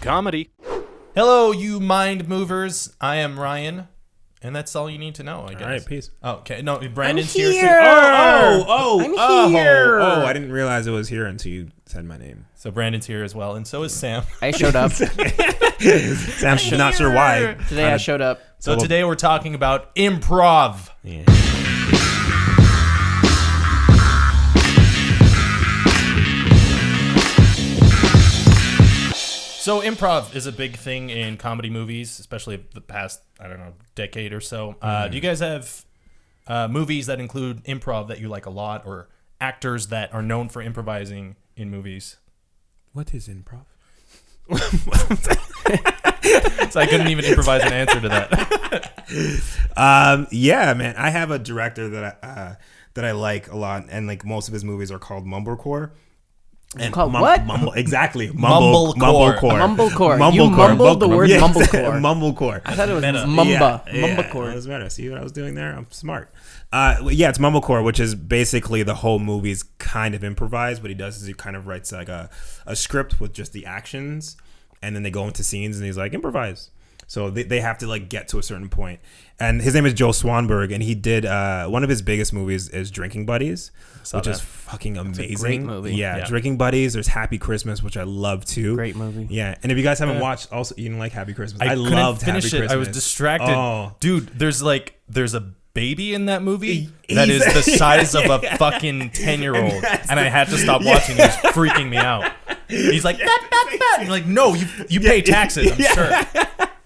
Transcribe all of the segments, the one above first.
comedy. Hello, you mind movers. I am Ryan, and that's all you need to know, I guess. All right, peace. Oh, okay, no, Brandon's I'm here. Oh, I'm here. Oh, I didn't realize it was here until you said my name. So Brandon's here as well, and so is Sam. I showed up. Sam's not sure why. Today I showed up. So today we're talking about improv. Yeah. So improv is a big thing in comedy movies, especially the past, decade or so. Do you guys have movies that include improv that you like a lot, or actors that are known for improvising in movies? What is improv? So I couldn't even improvise an answer to that. Yeah, man. I have a director that I like a lot, and like most of his movies are called mumblecore. And Called what? Exactly. Mumblecore. Mumblecore. You mumbled the word mumblecore. Mumblecore. I thought it was Meta. mumba. Yeah, Mumblecore. it was better. See what I was doing there? I'm smart. Yeah, it's mumblecore, which is basically the whole movie's kind of improvised. What he does is he kind of writes like a script with just the actions, and then they go into scenes, and he's like, improvise. So they have to like get to a certain point. And his name is Joe Swanberg, and he did one of his biggest movies is Drinking Buddies, which is fucking amazing. It's a great movie. Yeah, Drinking Buddies. There's Happy Christmas, which I love too. Great movie. Yeah, and if you guys haven't watched, also you didn't like Happy Christmas. I couldn't loved finish Happy it. Christmas. I was distracted. Oh. Dude, there's a baby in that movie that is the size of a fucking 10-year-old, and I had to stop watching. It was freaking me out. He's like, that. And you're like, no, you pay taxes, I'm sure.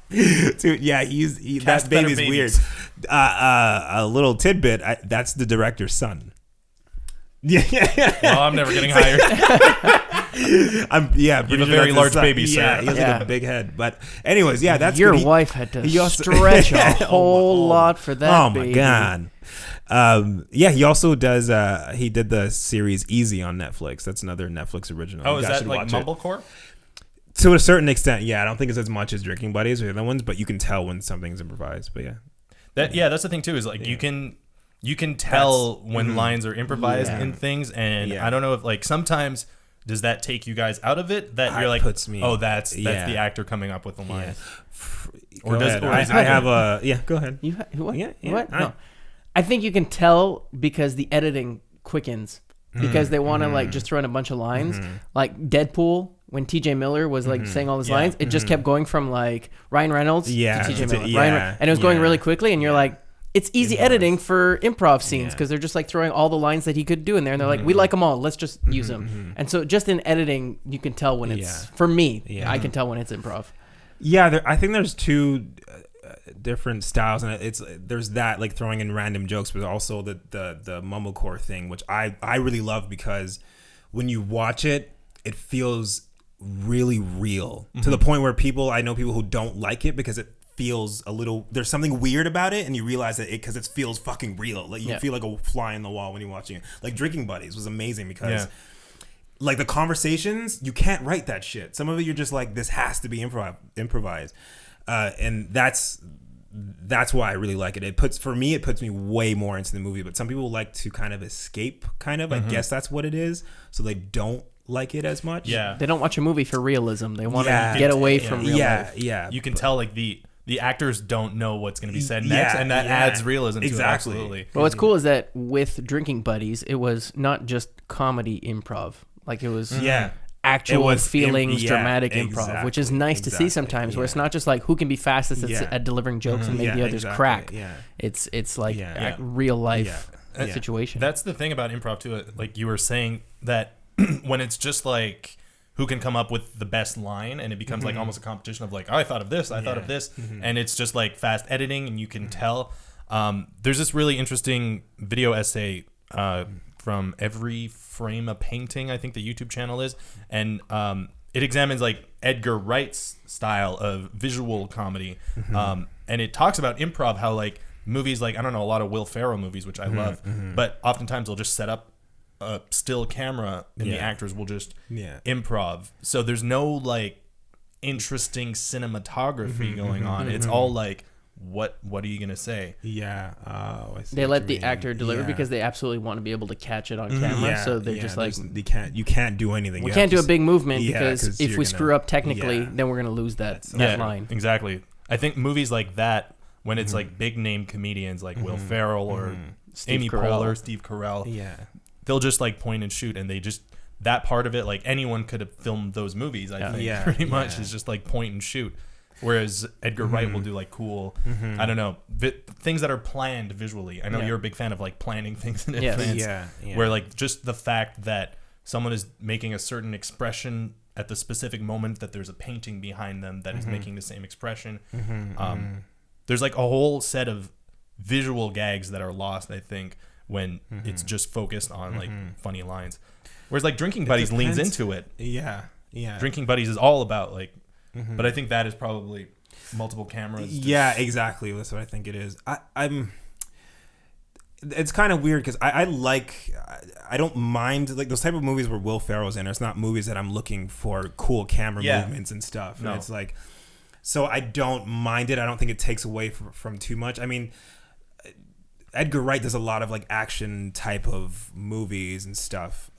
Dude, yeah, that baby's weird. A little tidbit: that's the director's son. Yeah. Well, I'm never getting hired. You have a very large baby, sir. Yeah, he has like a big head. But anyways, yeah, that's your good. wife had to stretch a whole lot for that. Oh my god. Yeah, he also does. He did the series Easy on Netflix. That's another Netflix original. Oh, is that like mumblecore? To a certain extent, yeah. I don't think it's as much as Drinking Buddies or the other ones, but you can tell when something's improvised. But that's the thing too. Is like you can tell when lines are improvised in things, and I don't know if like sometimes does that take you guys out of it that you're like, puts me, that's the actor coming up with the line, or does I have a go ahead. What? Yeah. What? No, I think you can tell because the editing quickens because they want to like just throw in a bunch of lines like Deadpool. When T.J. Miller was like saying all his lines, it just kept going from like Ryan Reynolds to T.J. Miller. And it was going really quickly, and you're like, it's easy editing for improv scenes because they're just like throwing all the lines that he could do in there, and they're like, we like them all, let's just use them. And so just in editing, you can tell when it's, for me, I can tell when it's improv. Yeah, I think there's two different styles, and there's that like throwing in random jokes, but also the mumblecore thing, which I really love because when you watch it, it feels really real to the point where I know people who don't like it because it feels there's something weird about it, and you realize that because it feels fucking real. Like you feel like a fly in the wall when you're watching it. Like Drinking Buddies was amazing because like the conversations, you can't write that shit. Some of it you're just like, this has to be improvised. And that's why I really like it. It puts me way more into the movie, but some people like to kind of escape I guess that's what it is. So they don't like it as much. Yeah. They don't watch a movie for realism. They want to get away from real life. Yeah. You can tell like the actors don't know what's going to be said next, and that adds realism to it. Absolutely. But what's cool is that with Drinking Buddies, it was not just comedy improv. Like it was actual feelings, dramatic improv, which is nice to see sometimes, where it's not just like who can be fastest at delivering jokes and make the others crack. Yeah. It's like real life situation. That's the thing about improv too. Like you were saying that when it's just like who can come up with the best line, and it becomes like almost a competition of like, I thought of this, and it's just like fast editing, and you can tell. There's this really interesting video essay from Every Frame a Painting, I think the YouTube channel is, and it examines like Edgar Wright's style of visual comedy, and it talks about improv, how like movies like, I don't know, a lot of Will Ferrell movies, which I love, but oftentimes they'll just set up a still camera and the actors will just improv. So there's no like interesting cinematography going on. It's all like what are you gonna say? Yeah. I see They what let you the mean. actor deliver Yeah. because they absolutely want to be able to catch it on camera. Yeah, So they're just like, you can't do anything. we You can't have do a to big movement yeah, because 'cause if you're we gonna- screw up technically, yeah. then we're gonna lose that Yeah, line. exactly. I think movies like that, when it's like big name comedians like Will Ferrell or Amy Poehler, Steve Carell, Yeah. they'll just like point and shoot, and they just that part of it, like anyone could have filmed those movies. I think Yeah, pretty much yeah. is just like point and shoot. Whereas Edgar Wright will do like cool, I don't know, things that are planned visually. I know Yeah. you're a big fan of like planning things in Yes. advance. Yeah. Where like just the fact that someone is making a certain expression at the specific moment, that there's a painting behind them that is making the same expression. There's like a whole set of visual gags that are lost, I think, when it's just focused on like funny lines. Whereas like Drinking Buddies leans depends. into it. Yeah. Drinking Buddies is all about like, but I think that is probably multiple cameras. Yeah, exactly. That's what I think it is. I'm. It's kind of weird because I don't mind like those type of movies where Will Ferrell's in. It's not movies that I'm looking for cool camera movements and stuff. No. And it's like, so I don't mind it. I don't think it takes away from too much. I mean, Edgar Wright does a lot of like action type of movies and stuff.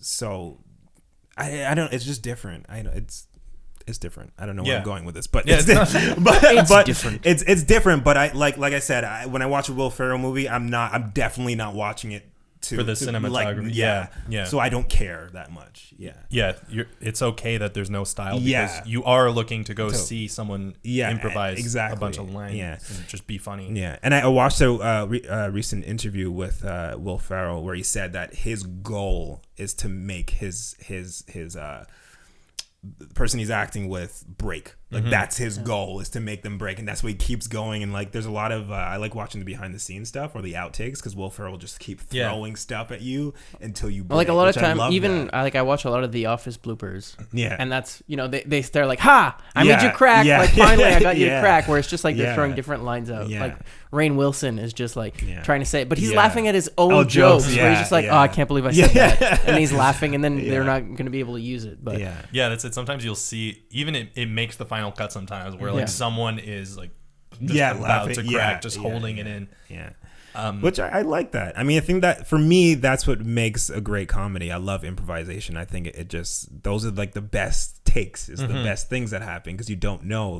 So I don't. It's just different. I know it's different. I don't know where I'm going with this, but it's different. It's different. But I like I said, when I watch a Will Ferrell movie, I'm definitely not watching it for the cinematography. Like, yeah. So I don't care that much. Yeah. It's okay that there's no style because Yeah. you are looking to go see someone improvise exactly. a bunch of lines and just be funny. Yeah, and I watched a recent interview with Will Ferrell where he said that his goal is to make his the person he's acting with break. Like that's his goal, is to make them break, and that's why he keeps going. And like there's a lot of I like watching the behind the scenes stuff or the outtakes because Will Ferrell will just keep throwing stuff at you until you break, Like a lot of which I time, love even that. I watch a lot of The Office bloopers. Yeah. And that's, they're like, ha, I made you crack. Yeah. Like finally I got you Yeah. to crack, where it's just like they're Yeah. throwing different lines out. Yeah. Like Rainn Wilson is just like Yeah. trying to say it, but he's Yeah. laughing at his own jokes. jokes where he's just like, Yeah. oh, I can't believe I said Yeah. that. And he's laughing, and then Yeah. they're not going to be able to use it. But Yeah, that's it. Sometimes you'll see, even it makes the final cut sometimes where like Yeah. someone is like just Yeah, about laughing. to crack, Yeah, just yeah, holding yeah. it in. Yeah. Um, Which I like that. I mean, I think that for me, that's what makes a great comedy. I love improvisation. I think it just, those are like the best takes. It's the best things that happen because you don't know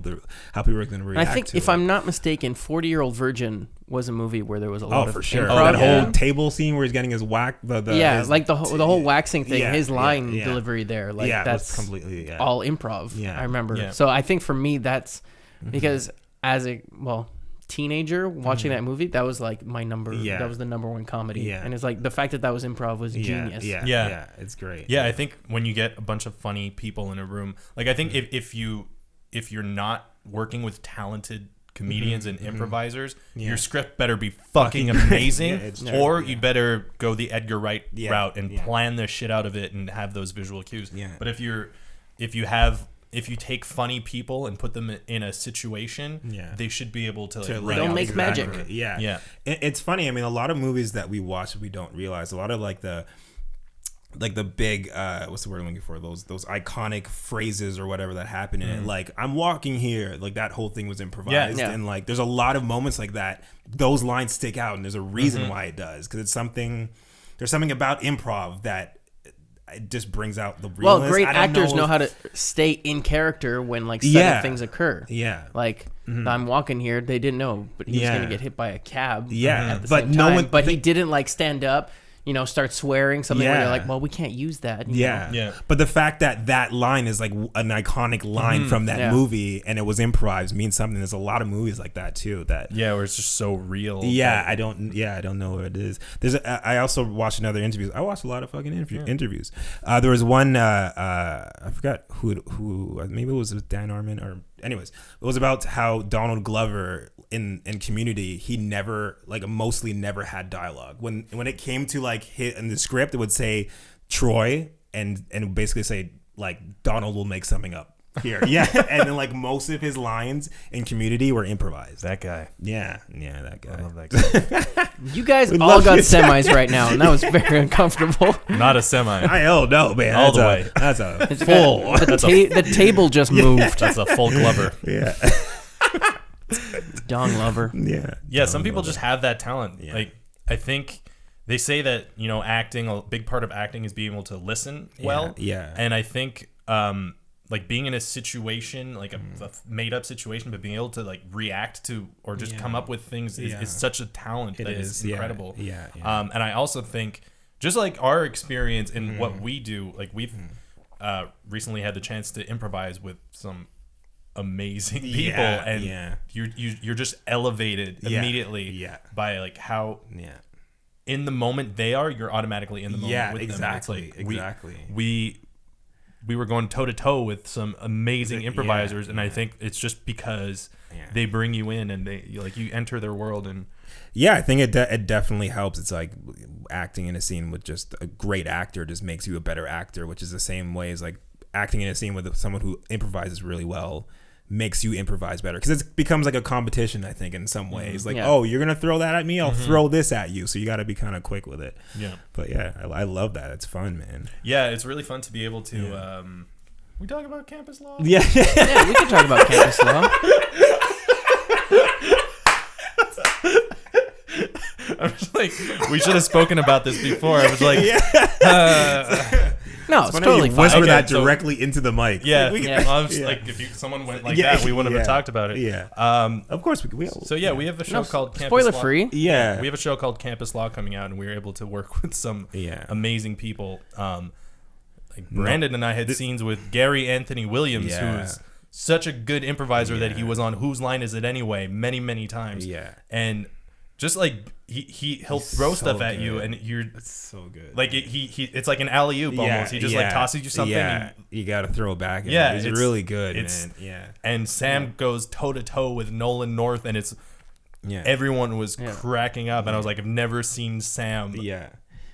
how people are going to react. I think, to if it. I'm not mistaken, 40-Year-Old Virgin was a movie where there was a lot of for sure. improv. That whole table scene where he's getting his whack. His, like the whole waxing thing, yeah, his line yeah. delivery there, like Yeah, it was that's completely all improv. Yeah. I remember. Yeah. So I think for me, that's because as a teenager watching that movie, that was like my number. Yeah. That was the number one comedy. Yeah. And it's like the fact that was improv was genius. Yeah. It's great. Yeah, I think when you get a bunch of funny people in a room, like I think if you're not working with talented comedians and improvisers, your script better be fucking amazing, it's true. or you better go the Edgar Wright route and Yeah. plan the shit out of it and have those visual cues. Yeah. But if you take funny people and put them in a situation, they should be able to like, They'll make magic. Yeah. Yeah. It's funny. I mean, a lot of movies that we watch, we don't realize. A lot of like the big what's the word I'm looking for? Those iconic phrases or whatever that happen in it. Like, I'm walking here. Like that whole thing was improvised. Yeah. And like there's a lot of moments like that. Those lines stick out, and there's a reason why it does. Because there's something about improv that it just brings out the realness. Well, great actors know how to stay in character when like sudden things occur. Yeah. Like I'm walking here, they didn't know, but he was Yeah. going to get hit by a cab. Yeah. At the But same no time. one- But he didn't like stand up, start swearing something where Yeah. they're like, well, we can't use that. you Yeah. know? Yeah. But the fact that line is like an iconic line from that Yeah. movie, and it was improvised, means something. There's a lot of movies like that too. That where it's just so real. yeah, I don't know what it is. I also watched another interviews. I watched a lot of fucking interviews. There was one I forgot who maybe it was Dan Arman, or anyways, it was about how Donald Glover in Community, he mostly never had dialogue. When it came to like hit in the script, it would say Troy and basically say like Donald will make something up here. Yeah. And then like most of his lines in Community were improvised. That guy. Yeah, that guy. I love that guy. You guys all love got you. semis right now, and that was very uncomfortable. Not a semi. I don't know, man. All the way. That's a full. The table just moved. That's a full Glover. Yeah. Dong lover. Yeah, some people just have that talent. Yeah. Like, I think they say that, acting, a big part of acting is being able to listen well. Yeah. And I think, like, being in a situation, like a made up situation, but being able to, like, react to or just come up with things is such a talent that is incredible. Yeah. And I also think, just like our experience in what we do, like, we've recently had the chance to improvise with some amazing people, and you're just elevated immediately by, like, how in the moment they are. You're automatically in the moment with them. It's like we were going toe to toe with some amazing improvisers, and I think it's just because they bring you in and you enter their world. And I think it definitely helps. It's like acting in a scene with just a great actor just makes you a better actor, which is the same way as like acting in a scene with someone who improvises really well makes you improvise better, because it becomes like a competition, I think, in some ways. Like, oh, you're gonna throw that at me, I'll throw this at you, so you got to be kind of quick with it. But I love that. It's fun, man. It's really fun to be able to we talk about campus law. We can talk about campus law. I was like, we should have spoken about this before. I was like, no, it's totally fine. Whisper that directly into the mic. I was like, if someone went like that, we wouldn't have talked about it. Of course we we have a show called Campus spoiler Law. free. We have a show called Campus Law coming out, and we were able to work with some amazing people. Like Brandon and I had scenes with Gary Anthony Williams, who's such a good improviser that he was on Whose Line Is It Anyway many times. And just like he'll throw stuff at you, and it's so good. Like it's like an alley oop almost. He just like tosses you something. And you got to throw it back. He's really good, man. And Sam goes toe to toe with Nolan North, and it's everyone was cracking up, and I was like, I've never seen Sam.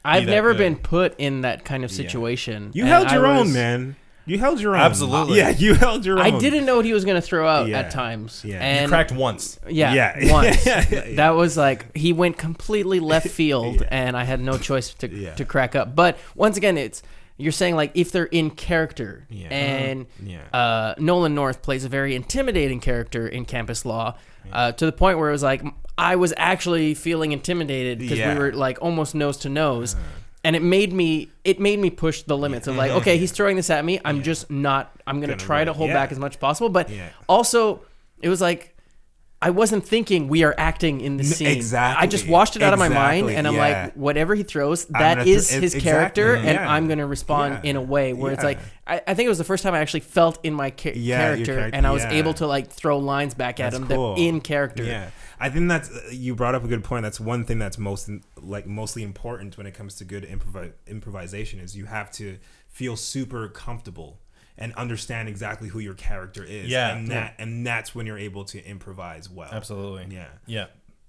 I've never been put in that kind of situation. You held your own, man. You held your own. Absolutely. You held your own. I didn't know what he was going to throw out at times. And you cracked once. Once. That was like, he went completely left field, and I had no choice to crack up. But once again, you're saying like if they're in character, and Nolan North plays a very intimidating character in Campus Law, to the point where it was like, I was actually feeling intimidated because we were like almost nose to nose. And it made me push the limits of like, okay, he's throwing this at me. I'm just not. I'm gonna try to hold back as much as possible. But also, it was like, I wasn't thinking we are acting in the scene. Exactly. I just washed it out of my mind, and I'm like, whatever he throws, that is his character, and I'm gonna respond in a way where it's like, I think it was the first time I actually felt in my character, and I was able to like throw lines back at him that in character. I think that's, you brought up a good point. That's one thing that's mostly important when it comes to good improvisation, is you have to feel super comfortable and understand exactly who your character is. And that's when you're able to improvise well. Absolutely. Yeah.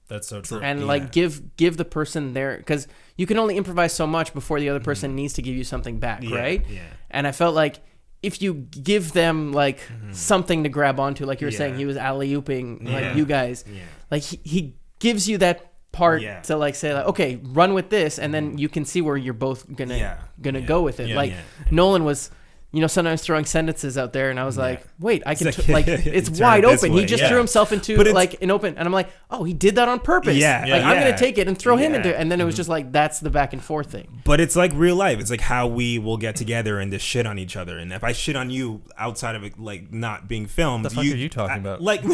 That's so true. And like give the person there, because you can only improvise so much before the other person needs to give you something back, right? And I felt like if you give them like something to grab onto, like you were saying, he was alley-ooping like you guys, like he gives you that part to like say like, okay, run with this, and then you can see where you're both gonna go with it. Nolan was, sometimes throwing sentences out there, and I was like, wait, I can it's wide open. He just threw himself into like an open, and I'm like, oh, he did that on purpose. I'm gonna take it and throw him into it, and then it was just like, that's the back and forth thing. But it's like real life. It's like how we will get together and just shit on each other. And if I shit on you outside of it, like not being filmed, the fuck are you talking about? Like,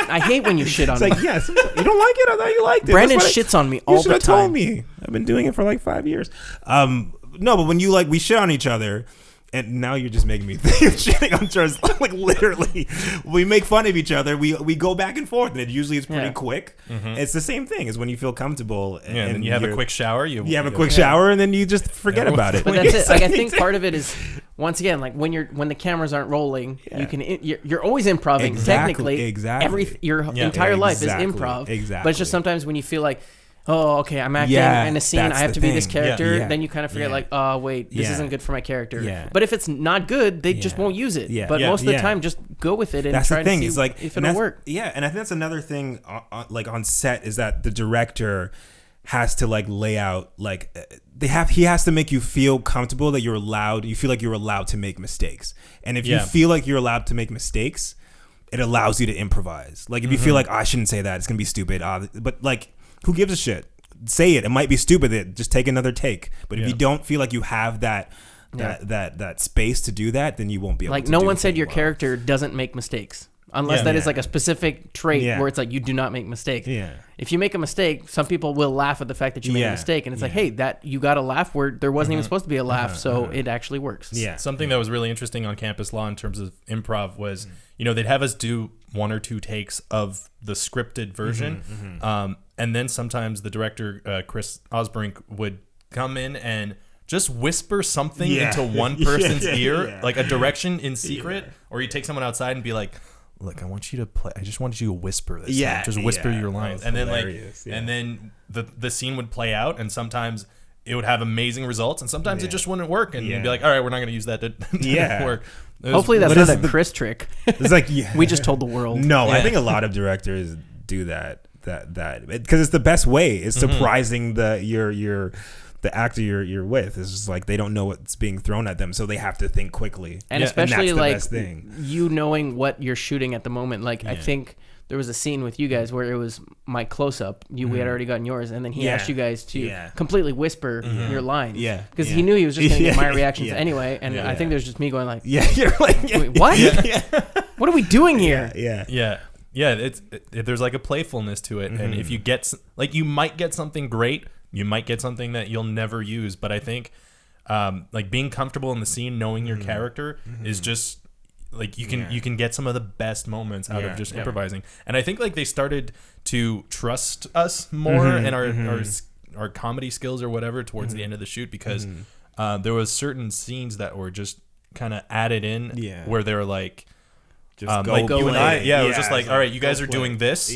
I hate when you shit on me. It's like, yes, you don't like it. I thought you liked it. Brandon shits on me all the time. You should have told me. I've been doing it for like 5 years. No, but when you we shit on each other. And now you're just making me think of shitting on Charles. Like literally, we make fun of each other. We go back and forth, and it usually is pretty quick. It's the same thing as when you feel comfortable. And then you have a quick shower. You have a quick shower, and then you just forget about it. But that's it. Like I think part of it is, once again, like when the cameras aren't rolling, you're always improving. Technically, your entire life is improv. But it's just sometimes when you feel like, oh, okay, I'm acting in a scene, I have to be this character, then you kind of forget like, oh, wait, this isn't good for my character. But if it's not good, they just won't use it. But most of the time, just go with it and try to see if it'll work. Yeah, and I think that's another thing like on set, is that the director has to like lay out, like he has to make you feel comfortable that you feel like you're allowed to make mistakes. And if you feel like you're allowed to make mistakes, it allows you to improvise. Like if you feel like I shouldn't say that, it's gonna be stupid. But like, who gives a shit? Say it. It might be stupid. Just take another take. But if you don't feel like you have that space to do that, then you won't be able like to no do one said your well. character doesn't make mistakes. Unless that is like a specific trait where it's like you do not make mistakes. Yeah. If you make a mistake, some people will laugh at the fact that you made a mistake, and it's like, hey, that you got a laugh where there wasn't even supposed to be a laugh, so it actually works. Yeah. Something that was really interesting on Campus Law in terms of improv was, they'd have us do 1 or 2 takes of the scripted version, and then sometimes the director Chris Osbrink would come in and just whisper something into one person's ear, like a direction in secret, or you take someone outside and be like, look, I want you to play. I just want you to whisper this. Just whisper your lines, and then and then the scene would play out, and sometimes it would have amazing results, and sometimes it just wouldn't work, and you'd be like, all right, we're not going to use that to work. Hopefully that's not a Chris trick. It's like we just told the world. No, I think a lot of directors do that because it's the best way. It's surprising the actor you're with. It's just like they don't know what's being thrown at them, so they have to think quickly. And especially and like you knowing what you're shooting at the moment. Like I think there was a scene with you guys where it was my close up. We had already gotten yours, and then he asked you guys to completely whisper your lines. Yeah, because he knew he was just gonna get my reactions anyway. And I think there's just me going like, you're like, wait, what? What are we doing here? Yeah. There's like a playfulness to it, and if you get like you might get something great. You might get something that you'll never use, but I think like being comfortable in the scene, knowing your character is just like you can get some of the best moments out of just improvising. And I think like they started to trust us more and our comedy skills or whatever towards the end of the shoot, because there was certain scenes that were just kind of added in where they were like, just like you and I, it was just like, all right, you guys are play. doing this,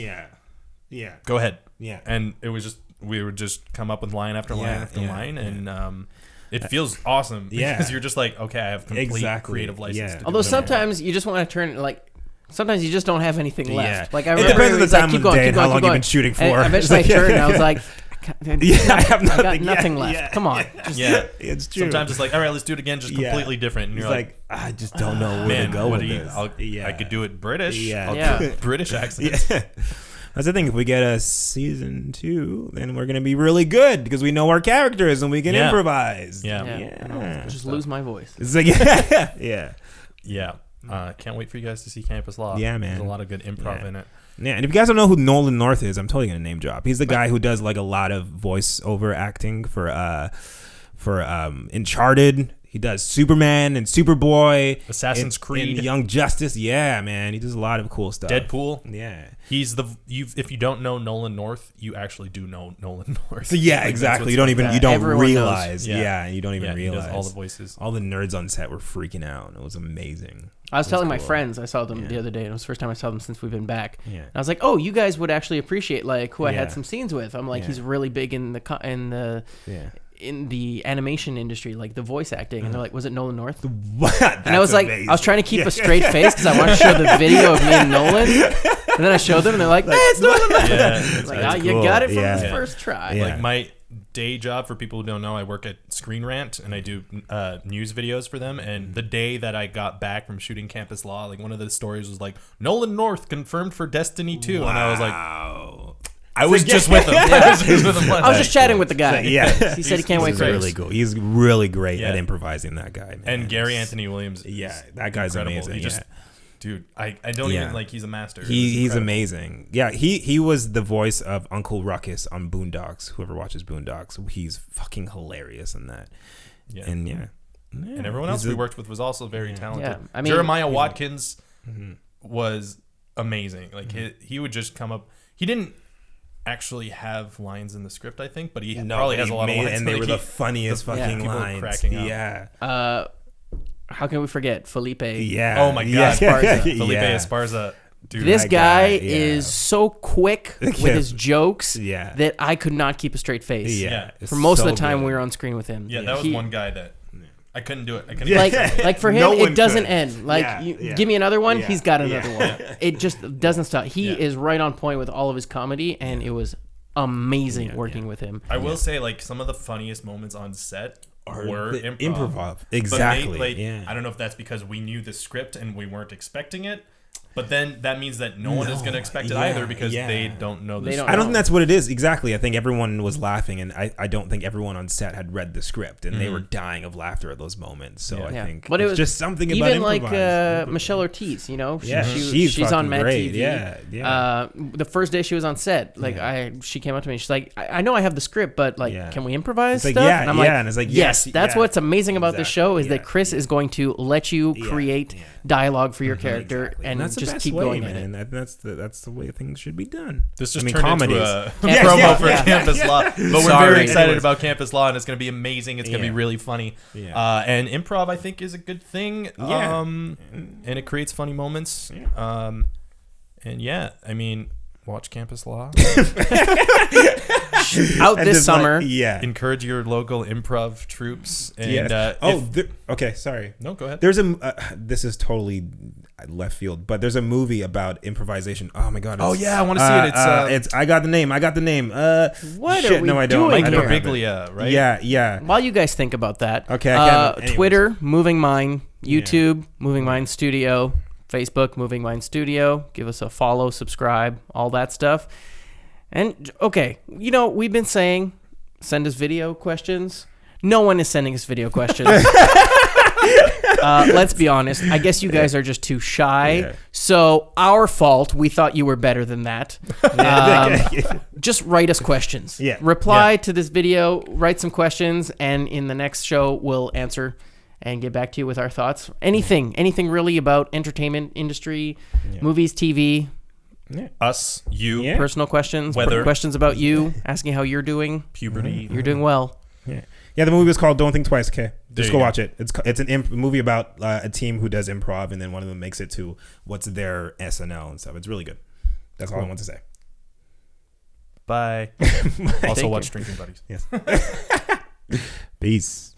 go ahead, and it was just. We would just come up with line after line after line, and it feels awesome because you're just like, okay, I have complete creative license. To do Although sometimes you just want to turn like, sometimes you just don't have anything left. Like I it remember depends on the time like, of day and how long you've been shooting for. And eventually I turned and I was like, I have nothing. I got nothing left. Come on. It's true. Sometimes it's like, all right, let's do it again, just completely different. And you're like, I just don't know where to go with this. I could do it British. I'll do British accents. That's the thing. If we get a season 2, then we're gonna be really good because we know our characters and we can improvise. Just lose my voice. It's like Can't wait for you guys to see Campus Law. Yeah, man. There's a lot of good improv in it. Yeah, and if you guys don't know who Nolan North is, I'm totally gonna name drop. He's the guy who does like a lot of voiceover acting for Uncharted. He does Superman and Superboy, Assassin's Creed, and Young Justice. Yeah, man, he does a lot of cool stuff. Deadpool. Yeah, he's if you don't know Nolan North, you actually do know Nolan North. Yeah, like, exactly. You don't realize. Knows. Yeah, you don't even realize. He does all the voices. All the nerds on set were freaking out. It was amazing. I was telling my friends, I saw them the other day, and it was the first time I saw them since we've been back. Yeah. And I was like, oh, you guys would actually appreciate like who I had some scenes with. I'm like, he's really big in the animation industry, like the voice acting, and they're like, was it Nolan North? And I was like, amazing. I was trying to keep a straight face because I wanted to show the video of me and Nolan, and then I showed them, and they're like, hey, it's Nolan North. Like, you got it from the first try. Like my day job, for people who don't know, I work at Screen Rant, and I do news videos for them. And the day that I got back from shooting Campus Law, like one of the stories was like, Nolan North confirmed for Destiny 2, and I was like, I was just with him. I was just chatting with the guy. He said he can't wait for it. Really cool. He's really great at improvising, that guy. Man. And Gary Anthony Williams. Yeah, that guy's incredible. Amazing. Dude, I don't even like. He's a master. He's amazing. Yeah, he was the voice of Uncle Ruckus on Boondocks. Whoever watches Boondocks, he's fucking hilarious in that. Yeah, and and everyone else we worked with was also very talented. Yeah. I mean, Jeremiah Watkins was amazing. Like he would just come up. He didn't actually have lines in the script, I think, but he probably has a lot of lines. And they were the funniest fucking lines. Cracking up. Yeah. How can we forget Felipe? Yeah. Oh my God. Esparza. Felipe Esparza. Dude, this guy is so quick with his jokes that I could not keep a straight face. Yeah. For most of the time we were on screen with him. Yeah, that was one guy that I couldn't do it. Like for him, it doesn't end. Like, give me another one, he's got another one. It just doesn't stop. He is right on point with all of his comedy, and it was amazing working with him. I will say, like, some of the funniest moments on set were improv. Exactly. I don't know if that's because we knew the script and we weren't expecting it. But then that means that no one is going to expect it either because they don't know this. I don't think that's what it is. Exactly. I think everyone was laughing, and I don't think everyone on set had read the script, and they were dying of laughter at those moments. So I think but it was just something about even like Michelle Ortiz, you know, she's on Mad great. TV. Yeah. The first day she was on set, like she came up to me, she's like, I know I have the script, but like, can we improvise it's stuff? Like, and I'm like, and it's like, yes, that's what's amazing about this show is that Chris is going to let you create dialogue for your character and that's just best keep way, going man. in it. That's the way things should be done. This just turned comedies. into a promo for Campus Law, but we're very excited about Campus Law, and it's going to be amazing. It's going to be really funny. And improv, I think, is a good thing. And it creates funny moments. And I mean, watch Campus Law. Out this summer. Encourage your local improv troops. And okay, sorry. No, go ahead. There's a this is totally left field, but there's a movie about improvisation. Oh my god! I want to see it. It's I got the name. What shit, are we no, I don't. doing Mike here? Birbiglia, right? Yeah. While you guys think about that, okay. Twitter, Moving Mind, YouTube, Moving Mind Studio, Facebook, Moving Mind Studio. Give us a follow, subscribe, all that stuff. And okay, you know, we've been saying send us video questions. No one is sending us video questions. Let's be honest. I guess you guys are just too shy. So our fault. We thought you were better than that. Just write us questions. Reply to this video. Write some questions, and in the next show we'll answer and get back to you with our thoughts. Anything really about entertainment industry, movies, TV. Us, you, personal questions, weather, questions about you, asking how you're doing, puberty. You're doing well. The movie was called Don't Think Twice. Okay, just go watch it. It's an movie about a team who does improv, and then one of them makes it to what's their SNL and stuff. It's really good. That's all I want to say. Bye. Also watch Drinking Buddies. Yes. Peace.